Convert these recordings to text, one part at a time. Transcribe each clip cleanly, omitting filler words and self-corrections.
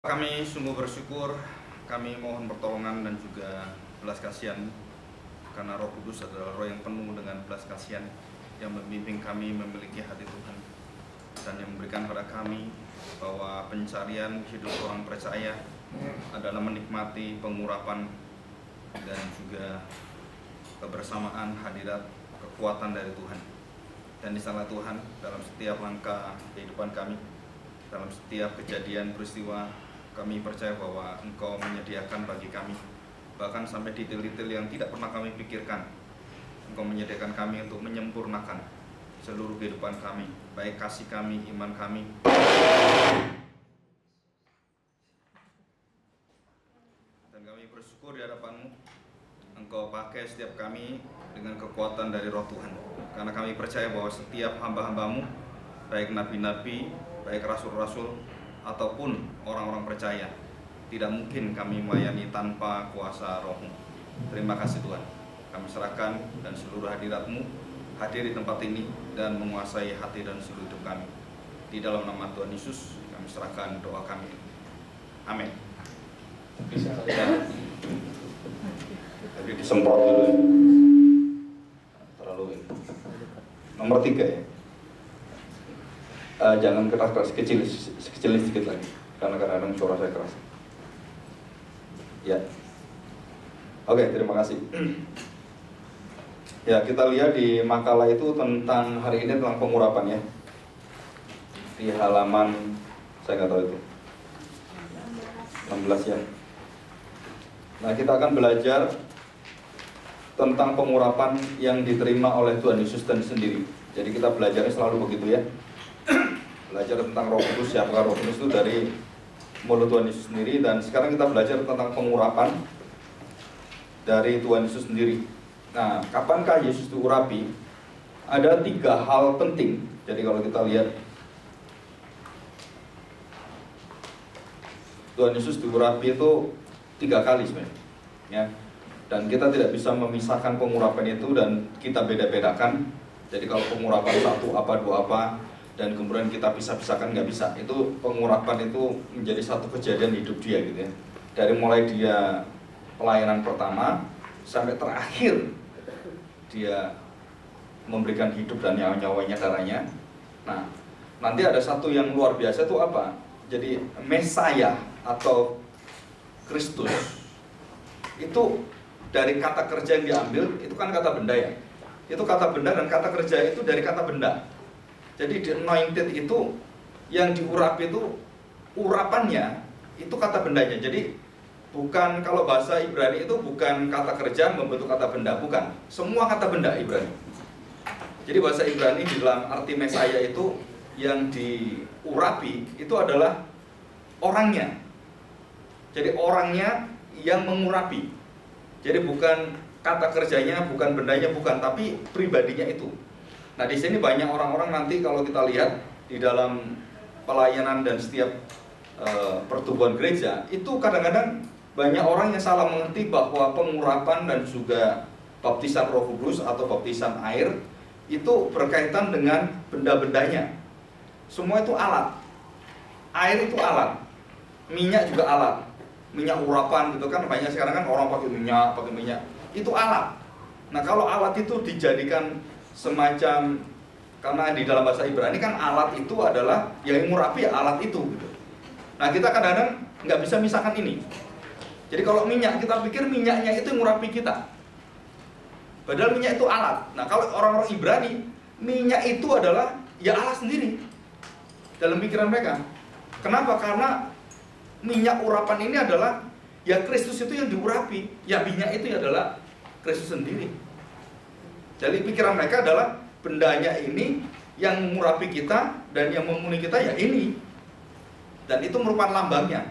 Kami sungguh bersyukur, kami mohon pertolongan dan juga belas kasihan, karena Roh Kudus adalah Roh yang penuh dengan belas kasihan yang membimbing kami memiliki hati Tuhan dan yang memberikan kepada kami bahwa pencarian hidup orang percaya adalah menikmati pengurapan dan juga kebersamaan hadirat kekuatan dari Tuhan. Dan di sana Tuhan dalam setiap langkah kehidupan kami, dalam setiap kejadian peristiwa, kami percaya bahwa Engkau menyediakan bagi kami, bahkan sampai detail-detail yang tidak pernah kami pikirkan. Engkau menyediakan kami untuk menyempurnakan seluruh kehidupan kami, baik kasih kami, iman kami. Dan kami bersyukur di hadapan-Mu, Engkau pakai setiap kami dengan kekuatan dari Roh Tuhan. Karena kami percaya bahwa setiap hamba-hamba-Mu, baik nabi-nabi, baik rasul-rasul, ataupun orang-orang percaya, tidak mungkin kami melayani tanpa kuasa Roh-Mu. Terima kasih Tuhan. Kami serahkan dan seluruh hadirat-Mu hadir di tempat ini dan menguasai hati dan seluruh hidup kami. Di dalam nama Tuhan Yesus kami serahkan doa kami. Amin. Bisa ya. Jadi disemprot dulu ya. Terlalu ini. Nomor 3 ya. Jangan keras-keras, kecilin sedikit lagi, karena kadang-kadang suara saya keras. Ya, oke, terima kasih. Ya, kita lihat di makalah itu tentang hari ini tentang pengurapan ya. Di halaman, saya nggak tahu itu, 16 ya. Nah, kita akan belajar tentang pengurapan yang diterima oleh Tuhan Yesus dan sendiri. Jadi kita belajarnya selalu begitu ya. Belajar tentang Roh Kudus, siapakah Roh Kudus itu dari mulut Tuhan Yesus sendiri. Dan sekarang kita belajar tentang pengurapan dari Tuhan Yesus sendiri. Nah, kapankah Yesus diurapi? Ada 3 hal penting. Jadi kalau kita lihat Tuhan Yesus diurapi itu 3 kali sebenarnya ya. Dan kita tidak bisa memisahkan pengurapan itu dan kita beda-bedakan. Jadi kalau pengurapan 1 apa, 2 apa, dan kemudian kita pisah-pisahkan, nggak bisa. Itu pengurapan itu menjadi satu kejadian hidup dia gitu ya. Dari mulai dia pelayanan pertama sampai terakhir dia memberikan hidup dan nyawa-nyawanya, darahnya. Nah, nanti ada satu yang luar biasa itu apa? Jadi Mesaya atau Kristus itu dari kata kerja yang diambil, itu kan kata benda ya. Itu kata benda dan kata kerja itu dari kata benda. Jadi di anointed itu yang diurapi itu urapannya itu kata bendanya. Jadi bukan, kalau bahasa Ibrani itu bukan kata kerja membentuk kata benda, bukan. Semua kata benda Ibrani. Jadi bahasa Ibrani di dalam arti Mesaya itu yang diurapi itu adalah orangnya. Jadi orangnya yang mengurapi. Jadi bukan kata kerjanya, bukan bendanya, bukan, tapi pribadinya itu. Nah, di sini banyak orang-orang nanti kalau kita lihat di dalam pelayanan dan setiap pertumbuhan gereja, itu kadang-kadang banyak orang yang salah mengerti bahwa pengurapan dan juga baptisan Roh Kudus atau baptisan air itu berkaitan dengan benda-bendanya. Semua itu alat. Air itu alat. Minyak juga alat. Minyak urapan gitu kan, banyak sekarang kan orang pakai minyak. Itu alat. Nah, kalau alat itu dijadikan semacam, karena di dalam bahasa Ibrani kan alat itu adalah yang mengurapi ya alat itu gitu. Nah, kita kadang-kadang nggak bisa misahkan ini. Jadi kalau minyak, kita pikir minyaknya itu mengurapi kita, padahal minyak itu alat. Nah, kalau orang-orang Ibrani, minyak itu adalah ya Allah sendiri dalam pikiran mereka. Kenapa? Karena minyak urapan ini adalah ya Kristus itu yang diurapi, ya minyak itu adalah Kristus sendiri. Jadi pikiran mereka adalah bendanya ini yang mengurapi kita dan yang memenuhi kita ya ini. Dan itu merupakan lambangnya.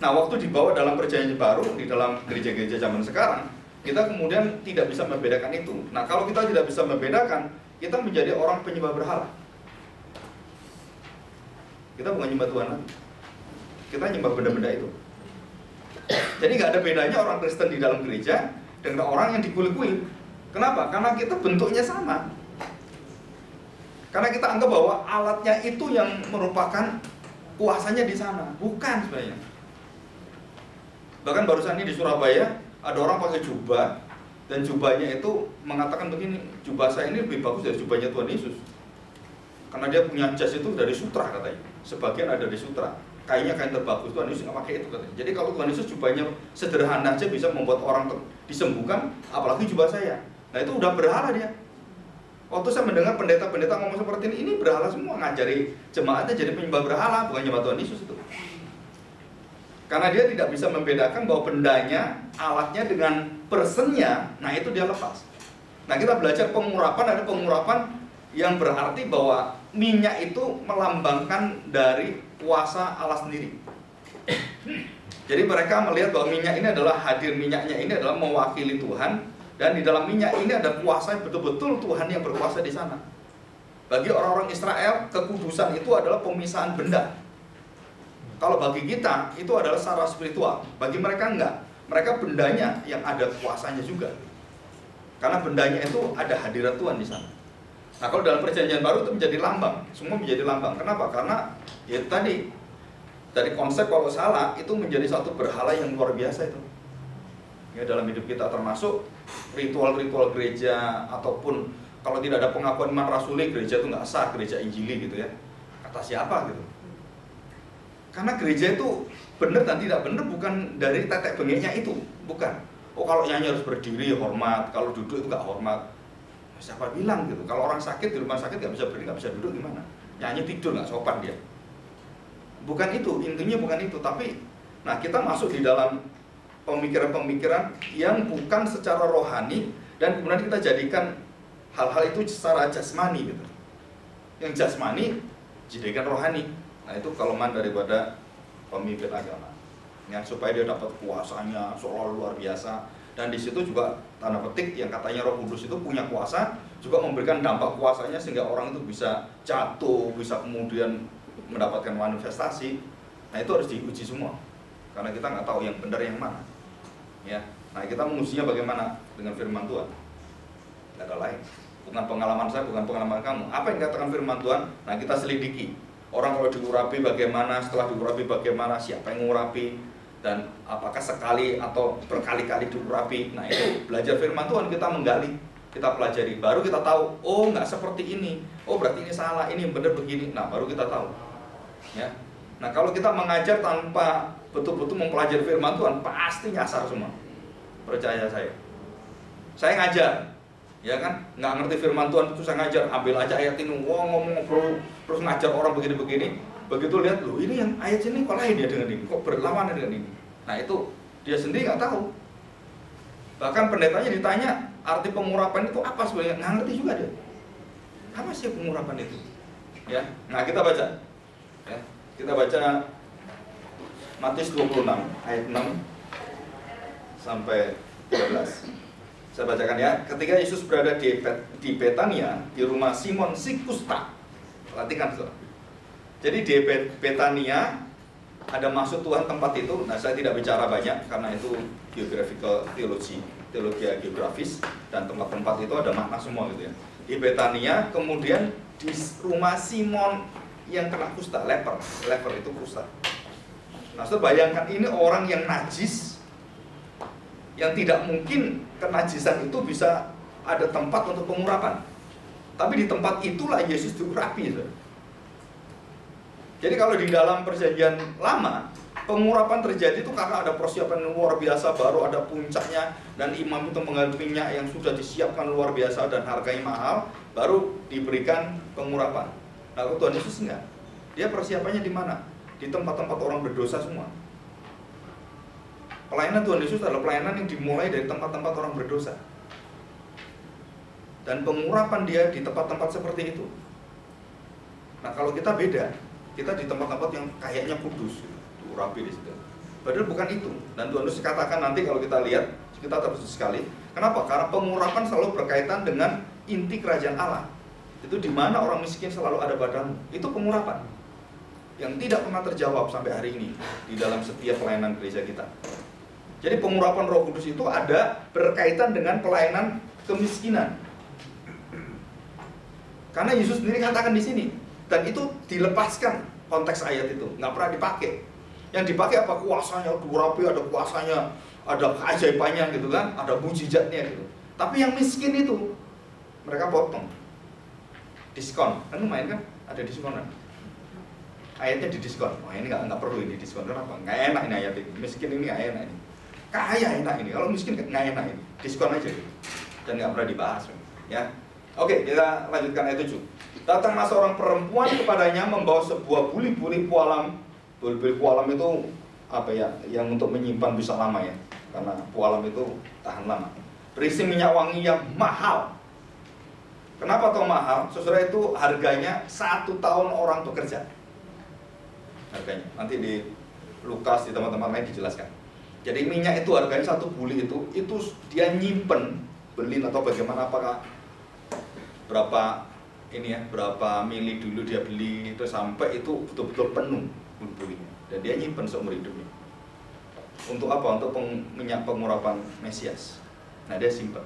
Nah, waktu dibawa dalam perjanjian baru di dalam gereja-gereja zaman sekarang, kita kemudian tidak bisa membedakan itu. Nah, kalau kita tidak bisa membedakan, kita menjadi orang penyembah berhala. Kita bukan nyembah Tuhan lagi. Kita nyembah benda-benda itu. Jadi nggak ada bedanya orang Kristen di dalam gereja dengan orang yang dikuil-kuil. Kenapa? Karena kita bentuknya sama. Karena kita anggap bahwa alatnya itu yang merupakan kuasanya di sana. Bukan sebenarnya. Bahkan barusan ini di Surabaya ada orang pakai jubah, dan jubahnya itu mengatakan begini, jubah saya ini lebih bagus dari jubahnya Tuhan Yesus. Karena dia punya jas itu dari sutra katanya, sebagian ada di sutra. Kayaknya kain terbagus, Tuhan Yesus nggak pakai itu katanya. Jadi kalau Tuhan Yesus jubahnya sederhana aja bisa membuat orang disembuhkan, apalagi jubah saya. Nah itu udah berhala dia. Waktu saya mendengar pendeta-pendeta ngomong seperti ini berhala semua, ngajari jemaatnya jadi penyembah berhala, bukan nyembah Tuhan Yesus itu. Karena dia tidak bisa membedakan bahwa bendanya, alatnya dengan personnya, nah itu dia lepas. Nah kita belajar pengurapan, ada pengurapan yang berarti bahwa minyak itu melambangkan dari kuasa Allah sendiri. Jadi mereka melihat bahwa minyak ini adalah hadir, minyaknya ini adalah mewakili Tuhan. Dan di dalam minyak ini ada kuasa, betul-betul Tuhan yang berkuasa di sana. Bagi orang-orang Israel, kekudusan itu adalah pemisahan benda. Kalau bagi kita, itu adalah secara spiritual. Bagi mereka enggak. Mereka bendanya yang ada kuasanya juga. Karena bendanya itu ada hadirat Tuhan di sana. Nah kalau dalam perjanjian baru itu menjadi lambang. Semua menjadi lambang. Kenapa? Karena ya tadi, dari konsep kalau salah, itu menjadi satu berhala yang luar biasa itu. Ya, dalam hidup kita termasuk ritual-ritual gereja, ataupun kalau tidak ada pengakuan iman rasuli, gereja itu nggak sah, gereja injili gitu ya. Kata siapa gitu? Karena gereja itu benar dan tidak benar bukan dari tetek bengeknya itu, bukan. Oh kalau nyanyi harus berdiri hormat, kalau duduk itu nggak hormat. Siapa bilang gitu? Kalau orang sakit di rumah sakit nggak bisa berdiri, nggak bisa duduk gimana? Nyanyi tidur nggak sopan dia. Bukan itu, intinya bukan itu. Tapi, nah kita masuk di dalam pemikiran-pemikiran yang bukan secara rohani, dan kemudian kita jadikan hal-hal itu secara jasmani gitu. Yang jasmani jadikan rohani. Nah itu kelemahan daripada pemimpin agama. Ya, supaya dia dapat kuasanya seolah luar biasa. Dan di situ juga tanda petik yang katanya Roh Kudus itu punya kuasa, juga memberikan dampak kuasanya sehingga orang itu bisa jatuh, bisa kemudian mendapatkan manifestasi. Nah itu harus diuji semua. Karena kita nggak tahu yang benar yang mana. Ya, nah kita mengujinya bagaimana dengan firman Tuhan. Tidak ada lain. Bukan pengalaman saya, bukan pengalaman kamu. Apa yang dikatakan firman Tuhan? Nah kita selidiki. Orang kalau diurapi bagaimana, setelah diurapi bagaimana, siapa yang mengurapi, dan apakah sekali atau berkali-kali diurapi. Nah itu belajar firman Tuhan, kita menggali, kita pelajari. Baru kita tahu, oh nggak seperti ini. Oh berarti ini salah, ini benar begini. Nah baru kita tahu. Ya. Nah kalau kita mengajar tanpa betul-betul mempelajari firman Tuhan, pasti nyasar semua. Percaya saya. Saya ngajar, ya kan? Nggak ngerti firman Tuhan itu saya ngajar, ambil aja ayat ini, ngomong-ngobrol, terus ngajar orang begini-begini. Begitu lihat, loh ini yang ayat ini kok lain ya dengan ini, kok berlawanan dengan ini. Nah itu dia sendiri nggak tahu. Bahkan pendetanya ditanya arti pengurapan itu apa sebenarnya, nggak ngerti juga dia. Apa sih pengurapan itu? Ya, nah kita baca. Ya, kita baca Matius 26 ayat 6 sampai 13. Saya bacakan ya. Ketika Yesus berada di Betania, di rumah Simon si Kusta. Perhatikan saudara. Jadi di Betania ada maksud Tuhan tempat itu. Nah saya tidak bicara banyak karena itu geographical teologi geografis, dan tempat-tempat itu ada makna semua gitu ya. Di Betania, kemudian di rumah Simon yang kena kusta, leper itu kusta. Nah, saudara bayangkan ini orang yang najis, yang tidak mungkin kenajisan itu bisa ada tempat untuk pengurapan. Tapi di tempat itulah Yesus diurapi. Saudara. Jadi kalau di dalam perjanjian lama, pengurapan terjadi itu karena ada persiapan yang luar biasa, baru ada puncaknya, dan imam itu mengambil minyak yang sudah disiapkan luar biasa dan harganya mahal, baru diberikan pengurapan. Nah, Tuhan Yesus enggak. Dia persiapannya di mana? Di tempat-tempat orang berdosa semua. Pelayanan Tuhan Yesus adalah pelayanan yang dimulai dari tempat-tempat orang berdosa. Dan pengurapan dia di tempat-tempat seperti itu. Nah, kalau kita beda, kita di tempat-tempat yang kayaknya kudus, diurapi di situ. Padahal bukan itu. Dan Tuhan Yesus katakan nanti kalau kita lihat, kita terkejut sekali. Kenapa? Karena pengurapan selalu berkaitan dengan inti kerajaan Allah. Itu di mana orang miskin selalu ada padamu. Itu pengurapan yang tidak pernah terjawab sampai hari ini di dalam setiap pelayanan gereja kita. Jadi pengurapan Roh Kudus itu ada berkaitan dengan pelayanan kemiskinan. Karena Yesus sendiri katakan di sini, dan itu dilepaskan konteks ayat itu, nggak pernah dipakai. Yang dipakai apa? Kuasanya, Rabi ada kuasanya, ada keajaibannya gitu kan, ada mujizatnya gitu. Tapi yang miskin itu mereka potong, diskon, kan lumayan kan, ada diskonan. Ayatnya di diskon, wah ini nggak perlu ini diskon, kenapa? Nggak enak ini ayat ini, miskin ini nggak enak ini, kaya enak ini, kalau miskin nggak enak ini, diskon aja gitu. Dan nggak pernah dibahas, ya. Oke, kita lanjutkan ayat 7. Datanglah seorang perempuan kepadanya membawa sebuah buli-buli pualam. Buli-buli pualam itu apa ya? Yang untuk menyimpan bisa lama ya, karena pualam itu tahan lama. Berisi minyak wangi yang mahal. Kenapa toh mahal? Saudara, itu harganya 1 tahun orang bekerja. Harganya nanti di Lukas, di teman-teman lain dijelaskan. Jadi minyak itu harganya 1 buli itu dia nyimpen, beli atau bagaimana, apakah berapa ini ya, berapa mili dulu dia beli itu sampai itu betul-betul penuh bulinya, dan dia nyimpen seumur hidupnya. Untuk apa? Untuk minyak pengurapan Mesias. Nah dia simpen.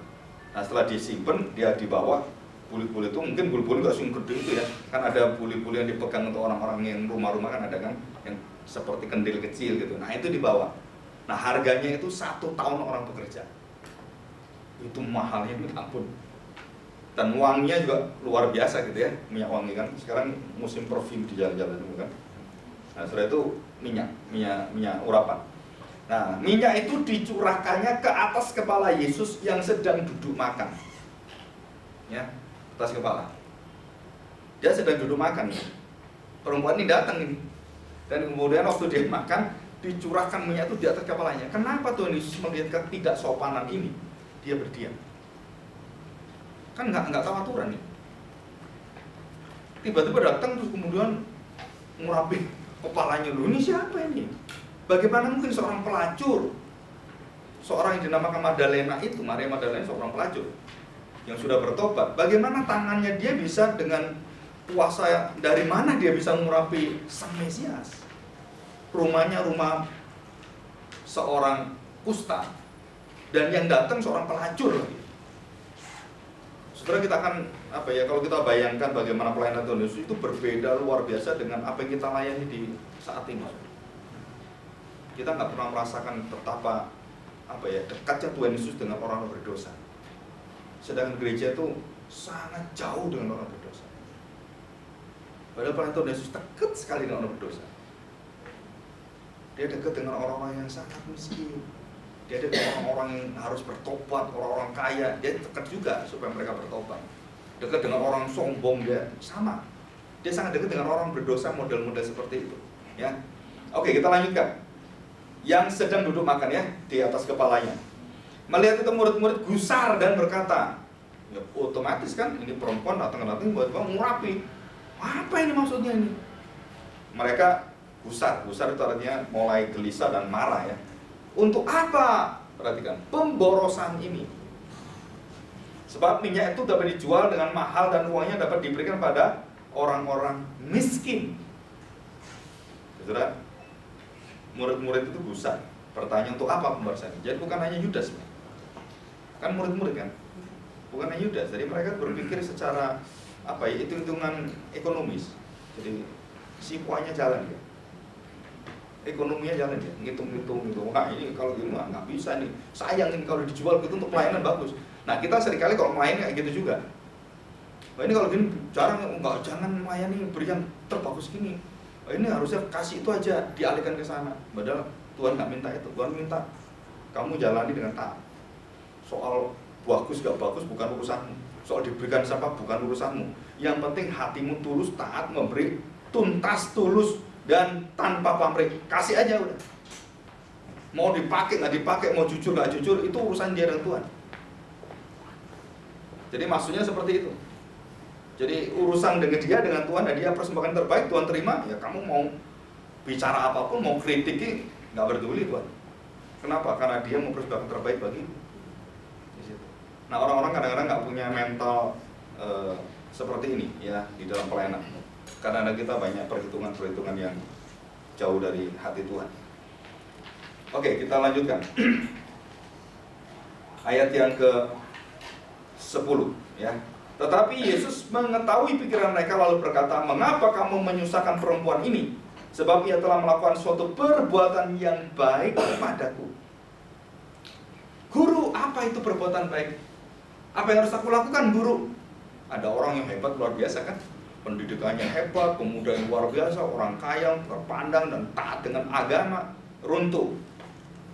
Nah setelah disimpen, dia dibawa. Buli-buli itu mungkin buli-buli nggak sing gede itu ya, kan ada buli-buli yang dipegang untuk orang-orang yang rumah-rumah kan ada kan, yang seperti kendil kecil gitu. Nah itu dibawa. Nah harganya itu 1 tahun orang bekerja. Itu mahalnya minta ampun. Dan wanginya juga luar biasa gitu ya, minyak wangi kan. Sekarang musim parfum di jalan-jalan kan. Nah setelah itu minyak urapan. Nah minyak itu dicurahkannya ke atas kepala Yesus yang sedang duduk makan. Ya. Atas kepala. Dia sedang duduk makan. Perempuan ini datang ini. Dan kemudian waktu dia makan, dicurahkan minyak itu di atas kepalanya. Kenapa Tuhan Yesus melihat ketidaksopanan ini? Dia berdiam. Kan nggak tahu aturan nih. Tiba-tiba datang terus kemudian ngurapi kepalanya dulu. Ini siapa ini? Bagaimana mungkin seorang pelacur, seorang yang dinamakan Magdalena itu, Maria Magdalena seorang pelacur yang sudah bertobat, bagaimana tangannya dia bisa dengan kuasa, dari mana dia bisa mengurapi Sang Mesias? Rumahnya rumah seorang kusta, dan yang datang seorang pelacur lagi. Saudara, kita akan apa ya, kalau kita bayangkan bagaimana pelayanan Tuhan Yesus itu berbeda luar biasa dengan apa yang kita layani di saat ini. Kita nggak pernah merasakan betapa apa ya, dekatnya Tuhan Yesus dengan orang berdosa. Sedangkan gereja itu sangat jauh dengan orang berdosa. Padahal pelayanan Tuhan Yesus dekat sekali dengan orang berdosa. Dia dekat dengan orang-orang yang sangat miskin. Dia dekat dengan orang-orang yang harus bertobat, orang-orang kaya. Dia dekat juga supaya mereka bertobat. Dekat dengan orang sombong, dia sama. Dia sangat dekat dengan orang berdosa, model-model seperti itu. Ya, oke, kita lanjutkan. Yang sedang duduk makan ya, di atas kepalanya. Melihat itu murid-murid gusar dan berkata, ya otomatis kan ini perempuan datang-datang buat ngurapi. Apa ini maksudnya ini? Mereka gusar itu artinya mulai gelisah dan marah ya. Untuk apa? Perhatikan, pemborosan ini. Sebab minyak itu dapat dijual dengan mahal dan uangnya dapat diberikan pada orang-orang miskin. Saudara, murid-murid itu gusar. Bertanya untuk apa pemborosan ini? Jadi bukan hanya Yudas, kan murid-murid kan, bukan hanya Yudas. Jadi mereka berpikir secara apa ya, hitung-hitungan ekonomis. Jadi si puanya jalan ya, ekonominya jalan ya, ngitung-ngitung gitu. Wah ini kalau gini nggak bisa nih, sayang ini kalau dijual gitu untuk pelayanan bagus. Nah kita seringkali kalau melayani kayak gitu juga. Wah ini kalau gini jangan melayani beri yang terbagus gini. Wah ini harusnya kasih itu aja, dialihkan ke sana. Padahal Tuhan nggak minta itu, Tuhan minta kamu jalani dengan taat. Soal bagus gak bagus bukan urusanmu, soal diberikan siapa bukan urusanmu. Yang penting hatimu tulus, taat, memberi tuntas, tulus, dan tanpa pamrih. Kasih aja udah. Mau dipakai nggak dipakai, mau jujur nggak jujur, itu urusan dia dan Tuhan. Jadi maksudnya seperti itu. Jadi urusan dengan dia dengan Tuhan, dan dia persembahkan terbaik, Tuhan terima. Ya kamu mau bicara apapun, mau kritiki, nggak peduli Tuhan. Kenapa? Karena dia mau persembahkan terbaik bagimu. Nah orang-orang kadang-kadang nggak punya mental seperti ini ya di dalam pelayanan. Karena kita banyak perhitungan-perhitungan yang jauh dari hati Tuhan. Oke, kita lanjutkan. Ayat yang ke-10 ya. Tetapi Yesus mengetahui pikiran mereka lalu berkata, mengapa kamu menyusahkan perempuan ini? sebab ia telah melakukan suatu perbuatan yang baik kepadaku. Guru, apa itu perbuatan baik? Apa yang harus aku lakukan, guru? Ada orang yang hebat luar biasa kan? Pendidikannya hebat, pemuda yang luar biasa, orang kaya, terpandang dan taat dengan agama, runtuh.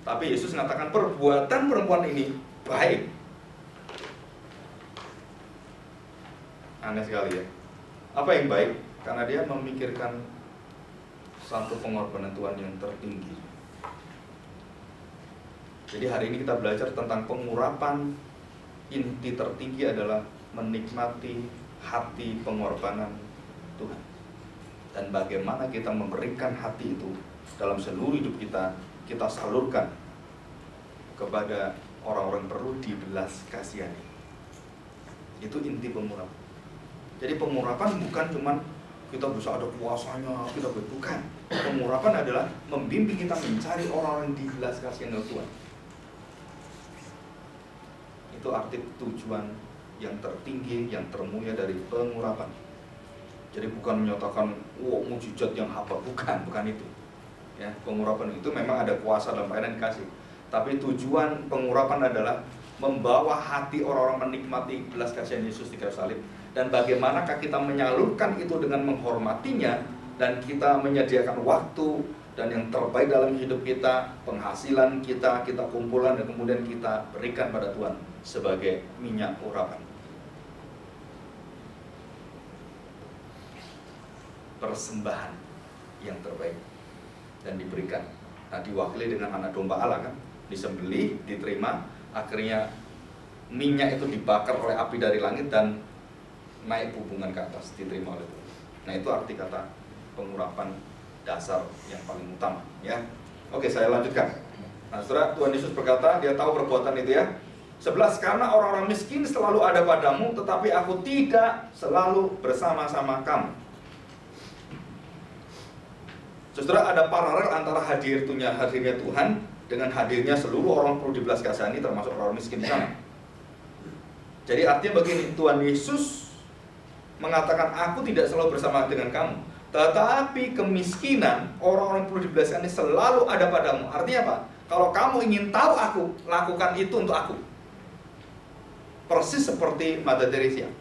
Tapi Yesus mengatakan perbuatan perempuan ini baik. Aneh sekali ya. Apa yang baik? Karena dia memikirkan satu pengorbanan Tuhan yang tertinggi. Jadi hari ini kita belajar tentang pengurapan. Inti tertinggi adalah menikmati hati pengorbanan Tuhan. Dan bagaimana kita memberikan hati itu dalam seluruh hidup kita, kita salurkan kepada orang-orang perlu dibelas kasihani. Itu inti pengurapan. Jadi pengurapan bukan cuma kita bisa ada kuasanya, kita bukan. Pengurapan adalah membimbing kita mencari orang-orang yang dibelas kasihan oleh Tuhan. Itu arti tujuan yang tertinggi, yang termulia dari pengurapan. Jadi bukan menyatakan, mujizat yang apa, bukan itu. Ya, pengurapan itu memang ada kuasa dalam pelayanan kasih. Tapi tujuan pengurapan adalah membawa hati orang-orang menikmati belas kasihan Yesus di kayu salib. Dan bagaimanakah kita menyalurkan itu dengan menghormatinya, dan kita menyediakan waktu dan yang terbaik dalam hidup kita, penghasilan kita kumpulkan dan kemudian kita berikan pada Tuhan sebagai minyak urapan. Persembahan yang terbaik dan diberikan. Nah, diwakili dengan anak domba Allah kan, disembelih, diterima, akhirnya minyak itu dibakar oleh api dari langit dan naik hubungan ke atas, diterima oleh Tuhan. Nah, itu arti kata pengurapan dasar yang paling utama, ya. Oke, saya lanjutkan. Nah, saudara, Tuhan Yesus berkata, dia tahu perbuatan itu ya. 11, karena orang-orang miskin selalu ada padamu, tetapi aku tidak selalu bersama-sama kamu. Saudara, ada paralel antara hadirnya Tuhan dengan hadirnya seluruh orang perlu dibelas kasihani, termasuk orang miskin di sana. Jadi artinya begini, Tuhan Yesus mengatakan aku tidak selalu bersama dengan kamu, tetapi kemiskinan orang-orang perlu dibelas kasihani selalu ada padamu. Artinya apa? Kalau kamu ingin tahu aku, lakukan itu untuk aku. Persis seperti Mother Teresa.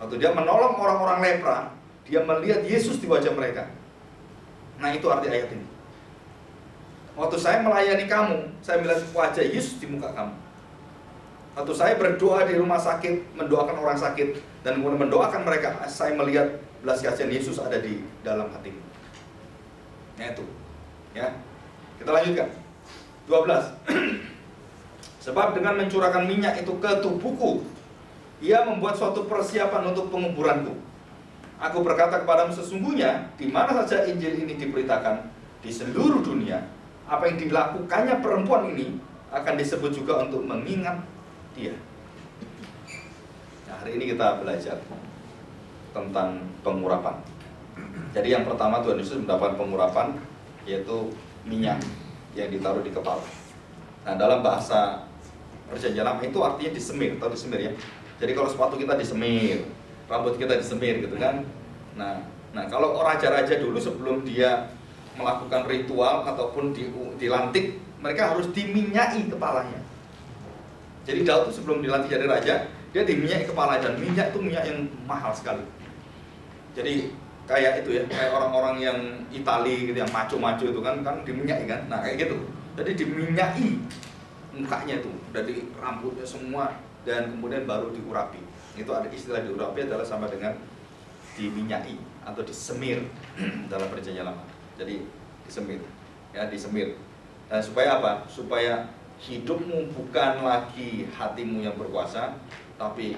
Waktu dia menolong orang-orang lepra, dia melihat Yesus di wajah mereka. Nah, itu arti ayat ini. Waktu saya melayani kamu, saya melihat wajah Yesus di muka kamu. Waktu saya berdoa di rumah sakit, mendoakan orang sakit, dan kemudian mendoakan mereka, saya melihat belas kasihan Yesus ada di dalam hati. Nah, itu. Ya. Kita lanjutkan. 12. Sebab dengan mencurahkan minyak itu ke tubuhku, ia membuat suatu persiapan untuk penguburanku. Aku berkata kepadamu, sesungguhnya di mana saja Injil ini diberitakan di seluruh dunia, apa yang dilakukannya perempuan ini akan disebut juga untuk mengingat dia. Nah, hari ini kita belajar tentang pengurapan. Jadi yang pertama, Tuhan Yesus mendapatkan pengurapan, yaitu minyak yang ditaruh di kepala. Nah, dalam bahasa Perjanjian Lama itu artinya disemir, tahu disemir ya. Jadi kalau sepatu kita disemir, rambut kita disemir gitu kan. Nah kalau raja-raja dulu sebelum dia melakukan ritual ataupun dilantik, mereka harus diminyaki kepalanya. Jadi Daud itu sebelum dilantik jadi raja, dia diminyaki kepala, dan minyak itu minyak yang mahal sekali. Jadi kayak itu ya, kayak orang-orang yang Itali gitu, yang maco-maco itu kan diminyaki kan. Nah kayak gitu. Jadi diminyaki mukanya itu, dari rambutnya semua, dan kemudian baru diurapi. Itu ada istilah diurapi adalah sama dengan diminyaki atau disemir dalam Perjanjian Lama. Jadi disemir, ya disemir. Dan supaya apa? Supaya hidupmu bukan lagi hatimu yang berkuasa, tapi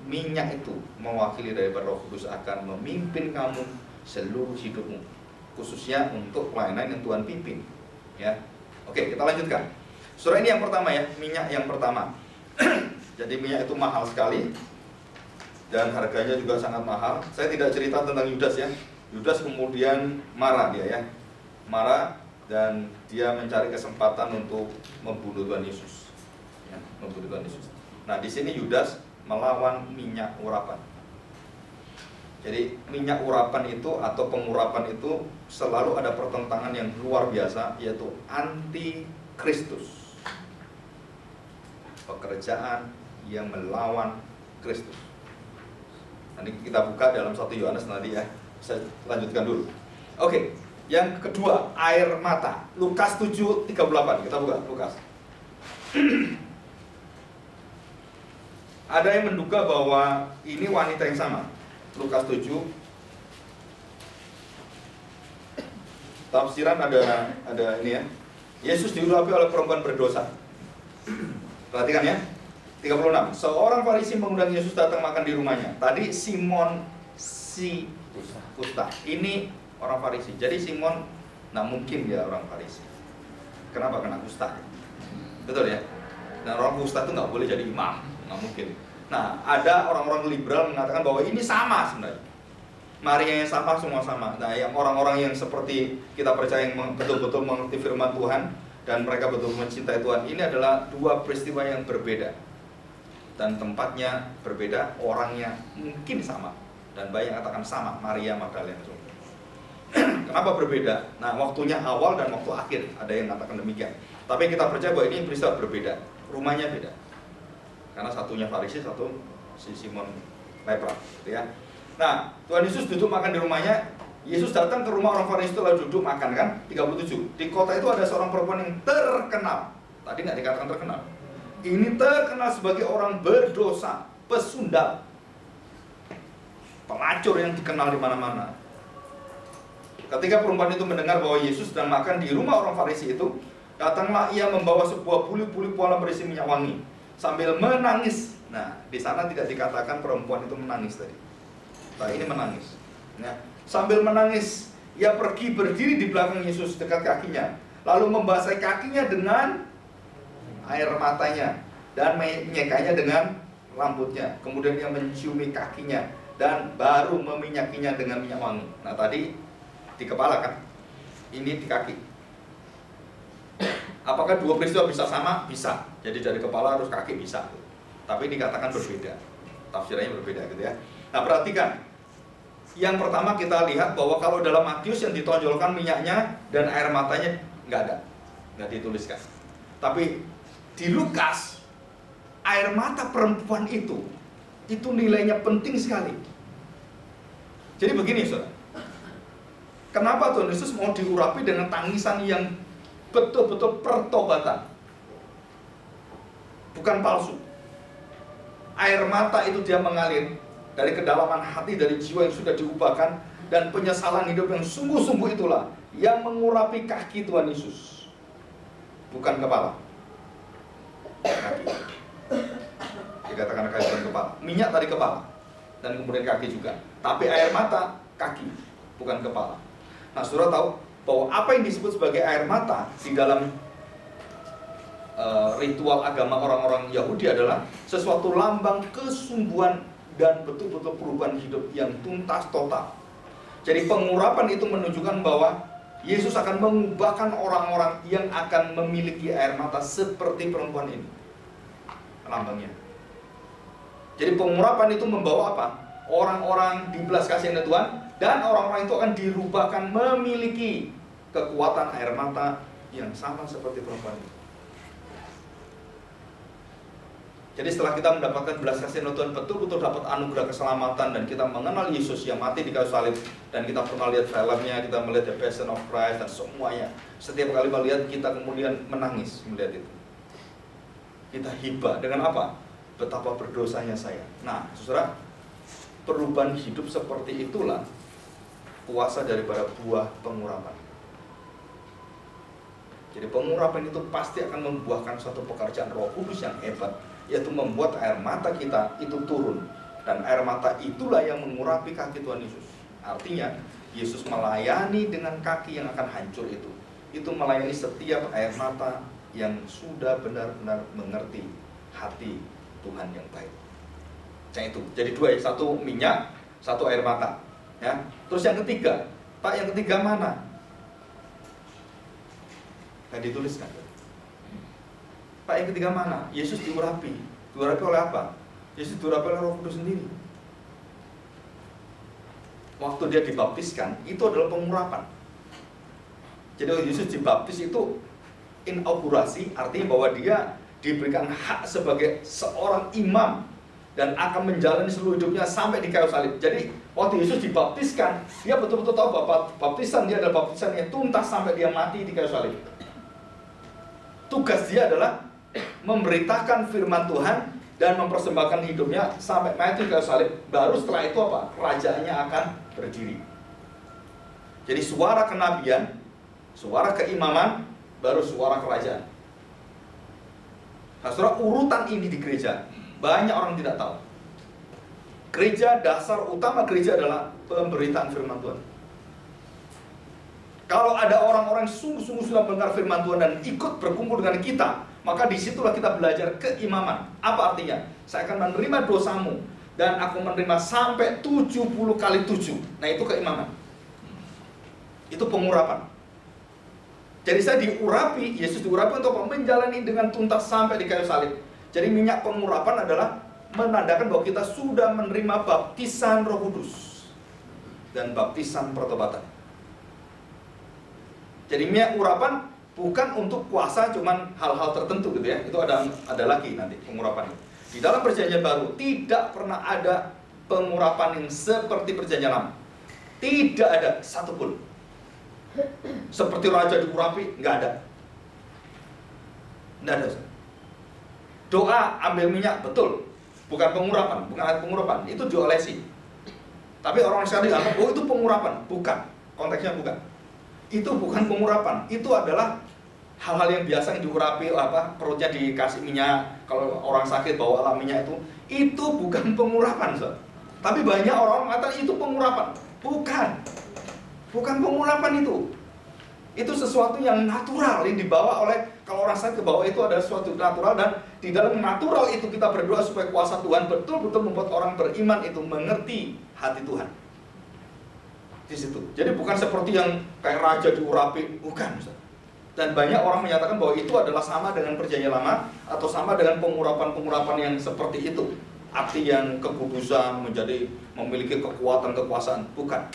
minyak itu mewakili daripada Roh Kudus akan memimpin kamu seluruh hidupmu, khususnya untuk pelayanan yang Tuhan pimpin. Ya, oke, kita lanjutkan. Surah ini yang pertama ya, minyak yang pertama. Jadi minyak itu mahal sekali dan harganya juga sangat mahal. Saya tidak cerita tentang Yudas ya. Yudas kemudian marah dia ya, marah, dan dia mencari kesempatan untuk membunuh Tuhan Yesus. Ya, membunuh Tuhan Yesus. Nah, di sini Yudas melawan minyak urapan. Jadi minyak urapan itu atau pengurapan itu selalu ada pertentangan yang luar biasa, yaitu anti Kristus. Pekerjaan yang melawan Kristus. Nanti kita buka dalam 1 Yohanes nanti ya. Saya lanjutkan dulu. Oke, yang kedua, air mata. Lukas 7:38. Kita buka Lukas. Ada yang menduga bahwa ini wanita yang sama. Lukas 7. Tafsiran ada ini ya. Yesus diurapi oleh perempuan berdosa. Perhatikan ya. 36. Seorang Farisi mengundang Yesus datang makan di rumahnya. Tadi Simon si kusta. Ini orang Farisi. Jadi Simon, nah mungkin dia orang Farisi. Kenapa kena kusta? Betul ya? Dan orang kusta itu nggak boleh jadi imam, nggak mungkin. Nah, ada orang-orang liberal mengatakan bahwa ini sama sebenarnya. Maria yang sama, semua sama. Nah, yang orang-orang yang seperti kita percaya yang betul-betul mengerti firman Tuhan dan mereka betul mencintai Tuhan, ini adalah dua peristiwa yang berbeda. Dan tempatnya berbeda, orangnya mungkin sama. Dan banyak yang katakan sama, Maria Magdalena. Kenapa berbeda? Nah, waktunya awal dan waktu akhir, ada yang mengatakan demikian. Tapi kita percaya bahwa ini peristiwa berbeda, rumahnya beda. Karena satunya Farisi, satu si Simon lepra, gitu ya. Nah, Tuhan Yesus duduk makan di rumahnya. Yesus datang ke rumah orang Farisi itu lalu duduk makan kan, 37. Di kota itu ada seorang perempuan yang terkenal. Tadi nggak dikatakan terkenal. Ini terkenal sebagai orang berdosa, pesundal, pelacur yang dikenal di mana-mana. Ketika perempuan itu mendengar bahwa Yesus sedang makan di rumah orang Farisi itu, datanglah ia membawa sebuah buli-buli pola berisi minyak wangi sambil menangis. Nah, di sana tidak dikatakan perempuan itu menangis tadi. Nah, ini menangis. Nah, sambil menangis, ia pergi berdiri di belakang Yesus dekat kakinya, lalu membasahi kakinya dengan air matanya dan menyekanya dengan rambutnya. Kemudian ia menciumi kakinya dan baru meminyakinya dengan minyak wangi. Nah, tadi di kepala kan, ini di kaki. Apakah dua peristiwa bisa sama? Bisa. Jadi dari kepala harus kaki bisa. Tapi dikatakan berbeda. Tafsirannya berbeda gitu ya. Nah, perhatikan. Yang pertama kita lihat bahwa kalau dalam Matius yang ditonjolkan minyaknya dan air matanya nggak ada, nggak dituliskan. Tapi di Lukas, air mata perempuan itu nilainya penting sekali. Jadi begini, saudara. Kenapa Tuhan Yesus mau diurapi dengan tangisan yang betul-betul pertobatan, bukan palsu. Air mata itu dia mengalir dari kedalaman hati, dari jiwa yang sudah diubahkan, dan penyesalan hidup yang sungguh-sungguh itulah yang mengurapi kaki Tuhan Yesus, bukan kepala. Kaki. Dikatakan kaki bukan kepala. Minyak tadi kepala, dan kemudian kaki juga. Tapi air mata kaki, bukan kepala. Nah, saudara tahu bahwa apa yang disebut sebagai air mata di dalam ritual agama orang-orang Yahudi adalah sesuatu lambang kesungguhan dan betul-betul perubahan hidup yang tuntas total. Jadi pengurapan itu menunjukkan bahwa Yesus akan mengubahkan orang-orang yang akan memiliki air mata seperti perempuan ini. Lambangnya. Jadi pengurapan itu membawa apa? Orang-orang dibelas kasihan Tuhan, dan orang-orang itu akan dirubahkan memiliki kekuatan air mata yang sama seperti perempuan itu. Jadi setelah kita mendapatkan belas kasihan Tuhan, betul-betul dapat anugerah keselamatan, dan kita mengenal Yesus yang mati di kayu salib, dan kita pernah lihat filmnya, kita melihat The Passion of Christ dan semuanya. Setiap kali melihat, kita kemudian menangis melihat itu. Kita hibah dengan apa? Betapa berdosanya saya. Nah, saudara, perubahan hidup seperti itulah kuasa daripada buah pengurapan. Jadi pengurapan itu pasti akan membuahkan suatu pekerjaan Roh Kudus yang hebat, yaitu membuat air mata kita itu turun. Dan air mata itulah yang mengurapi kaki Tuhan Yesus. Artinya, Yesus melayani dengan kaki yang akan hancur itu. Itu melayani setiap air mata yang sudah benar-benar mengerti hati Tuhan yang baik. Yang itu. Jadi dua, satu minyak, satu air mata. Ya. Terus yang ketiga, Pak, yang ketiga mana? Nggak dituliskan. Pak, yang ketiga mana? Yesus diurapi. Diurapi oleh apa? Yesus diurapi oleh Roh Kudus sendiri. waktu dia dibaptiskan itu adalah pengurapan. Jadi Yesus dibaptis itu inaugurasi, artinya bahwa dia diberikan hak sebagai seorang imam dan akan menjalani seluruh hidupnya sampai di kayu salib. Jadi waktu Yesus dibaptiskan, dia betul-betul tahu bahwa baptisan dia adalah baptisan yang tuntas sampai dia mati di kayu salib. Tugas dia adalah memberitakan firman Tuhan dan mempersembahkan hidupnya sampai mati di kayu salib. Baru setelah itu apa? Kerajaannya akan berdiri. Jadi suara kenabian, suara keimaman, baru suara kerajaan. Nah, saudara, urutan ini di gereja banyak orang tidak tahu. Gereja, dasar utama gereja adalah pemberitaan firman Tuhan. Kalau ada orang-orang yang sungguh-sungguh sudah mendengar firman Tuhan dan ikut berkumpul dengan kita, maka disitulah kita belajar keimaman. Apa artinya? Saya akan menerima dosamu dan aku menerima sampai 70 kali 7. Nah, itu keimaman. Itu pengurapan. Jadi saya diurapi, Yesus diurapi untuk menjalani dengan tuntas sampai di kayu salib. Jadi minyak pengurapan adalah menandakan bahwa kita sudah menerima baptisan Roh Kudus dan baptisan pertobatan. Jadi minyak urapan bukan untuk puasa cuman hal-hal tertentu gitu ya. Itu ada lagi nanti pengurapan. Di dalam perjanjian baru tidak pernah ada pengurapan yang seperti perjanjian lama. Tidak ada satupun. Seperti raja diurapi, nggak ada. Nggak ada. Doa ambil minyak, betul. Bukan pengurapan, bukan alat pengurapan. Itu diolesi. Tapi orang sekali anggap, oh itu pengurapan. Bukan, konteksnya bukan. Itu bukan pengurapan. Itu adalah hal-hal yang biasa yang diurapi, perutnya dikasih minyak. Kalau orang sakit bawa minyak itu bukan pengurapan. Tapi banyak orang mengatakan itu pengurapan. Bukan pengurapan itu. Itu sesuatu yang natural yang dibawa oleh, kalau orang sakit ke bawah itu adalah sesuatu natural, dan di dalam natural itu kita berdoa supaya kuasa Tuhan betul-betul membuat orang beriman itu mengerti hati Tuhan. Di situ. Jadi bukan seperti yang kayak raja diurapi, bukan. Dan banyak orang menyatakan bahwa itu adalah sama dengan perjanjian lama atau sama dengan pengurapan-pengurapan yang seperti itu. Arti yang kekudusan menjadi memiliki kekuatan kekuasaan, bukan.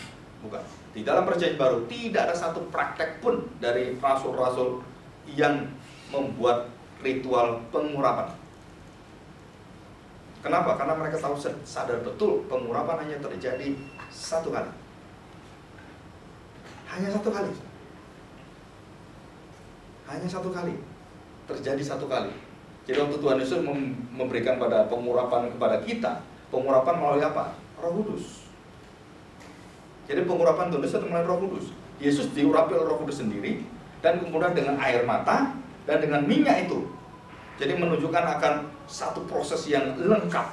Di dalam perjanjian baru tidak ada satu praktek pun dari rasul-rasul yang membuat ritual pengurapan. Kenapa? Karena mereka tahu sadar betul pengurapan hanya terjadi satu kali. Hanya satu kali. Hanya satu kali. Terjadi satu kali. Jadi waktu Tuhan Yesus memberikan pada pengurapan kepada kita, pengurapan melalui apa? Roh Kudus. Jadi pengurapan Tuhan Yesus melalui Roh Kudus. Yesus diurapi oleh Roh Kudus sendiri, dan kemudian dengan air mata dan dengan minyak itu. Jadi menunjukkan akan satu proses yang lengkap.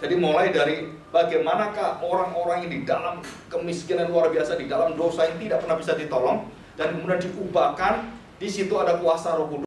Jadi mulai dari bagaimanakah orang-orang yang di dalam kemiskinan luar biasa, di dalam dosa yang tidak pernah bisa ditolong, dan kemudian diubahkan. Di situ ada kuasa Roh Kudus.